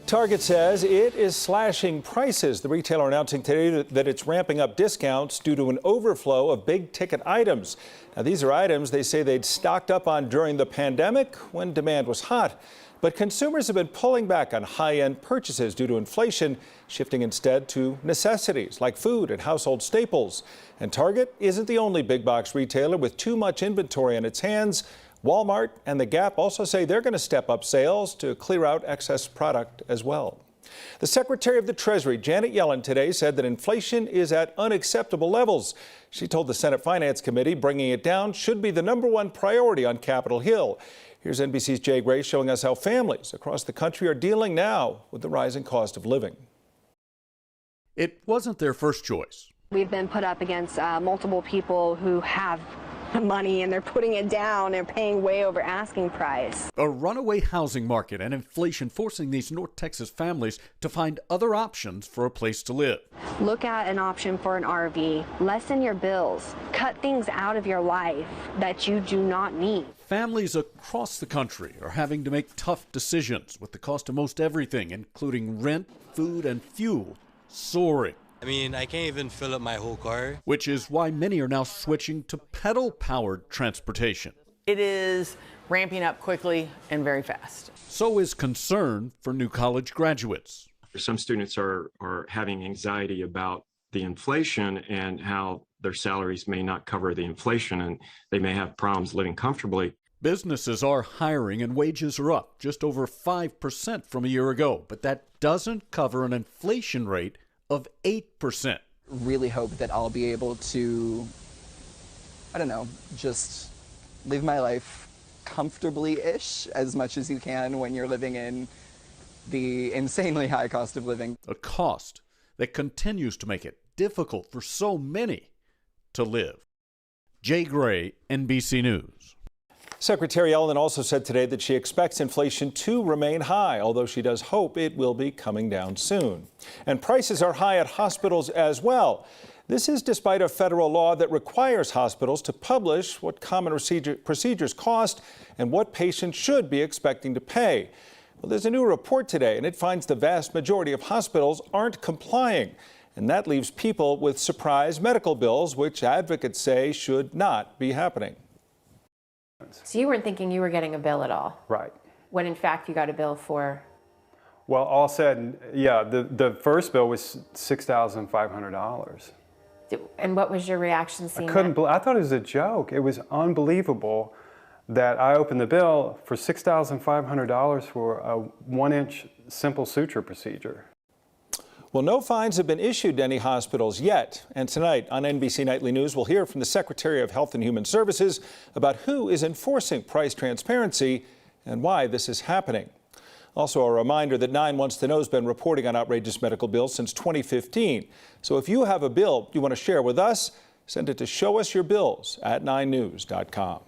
Target says it is slashing prices. The retailer announcing today that it's ramping up discounts due to an overflow of big-ticket items. Now, these are items they say they'd stocked up on during the pandemic when demand was hot. But consumers have been pulling back on high-end purchases due to inflation, shifting instead to necessities like food and household staples. And Target isn't the only big-box retailer with too much inventory on its hands. Walmart and The Gap also say they're going to step up sales to clear out excess product as well. The Secretary of the Treasury, Janet Yellen, today said that inflation is at unacceptable levels. She told the Senate Finance Committee bringing it down should be the #1 priority on Capitol Hill. Here's NBC's Jay Gray showing us how families across the country are dealing now with the rising cost of living. It wasn't their first choice. We've been put up against multiple people who have the money and they're putting it down and paying way over asking price. A runaway housing market and inflation forcing these North Texas families to find other options for a place to live. Look at an option for an RV. Lessen your bills. Cut things out of your life that you do not need. Families across the country are having to make tough decisions with the cost of most everything, including rent, food, and fuel, soaring. I mean, I can't even fill up my whole car. Which is why many are now switching to pedal-powered transportation. It is ramping up quickly and very fast. So is concern for new college graduates. Some students are having anxiety about the inflation and how their salaries may not cover the inflation and they may have problems living comfortably. Businesses are hiring and wages are up just over 5% from a year ago, but that doesn't cover an inflation rate of 8%. Really hope that I'll be able to, I don't know, just live my life comfortably-ish as much as you can when you're living in the insanely high cost of living. A cost that continues to make it difficult for so many to live. Jay Gray, NBC News. Secretary Yellen also said today that she expects inflation to remain high, although she does hope it will be coming down soon. And prices are high at hospitals as well. This is despite a federal law that requires hospitals to publish what common procedures cost and what patients should be expecting to pay. Well, there's a new report today, and it finds the vast majority of hospitals aren't complying. And that leaves people with surprise medical bills, which advocates say should not be happening. So you weren't thinking you were getting a bill at all? Right. When in fact you got a bill for? Well, all said, yeah, the first bill was $6,500. And what was your reaction seeing I thought it was a joke. It was unbelievable that I opened the bill for $6,500 for a 1-inch simple suture procedure. Well, no fines have been issued to any hospitals yet. And tonight on NBC Nightly News, we'll hear from the Secretary of Health and Human Services about who is enforcing price transparency and why this is happening. Also, a reminder that 9 Wants to Know has been reporting on outrageous medical bills since 2015. So if you have a bill you want to share with us, send it to showusyourbills@9news.com.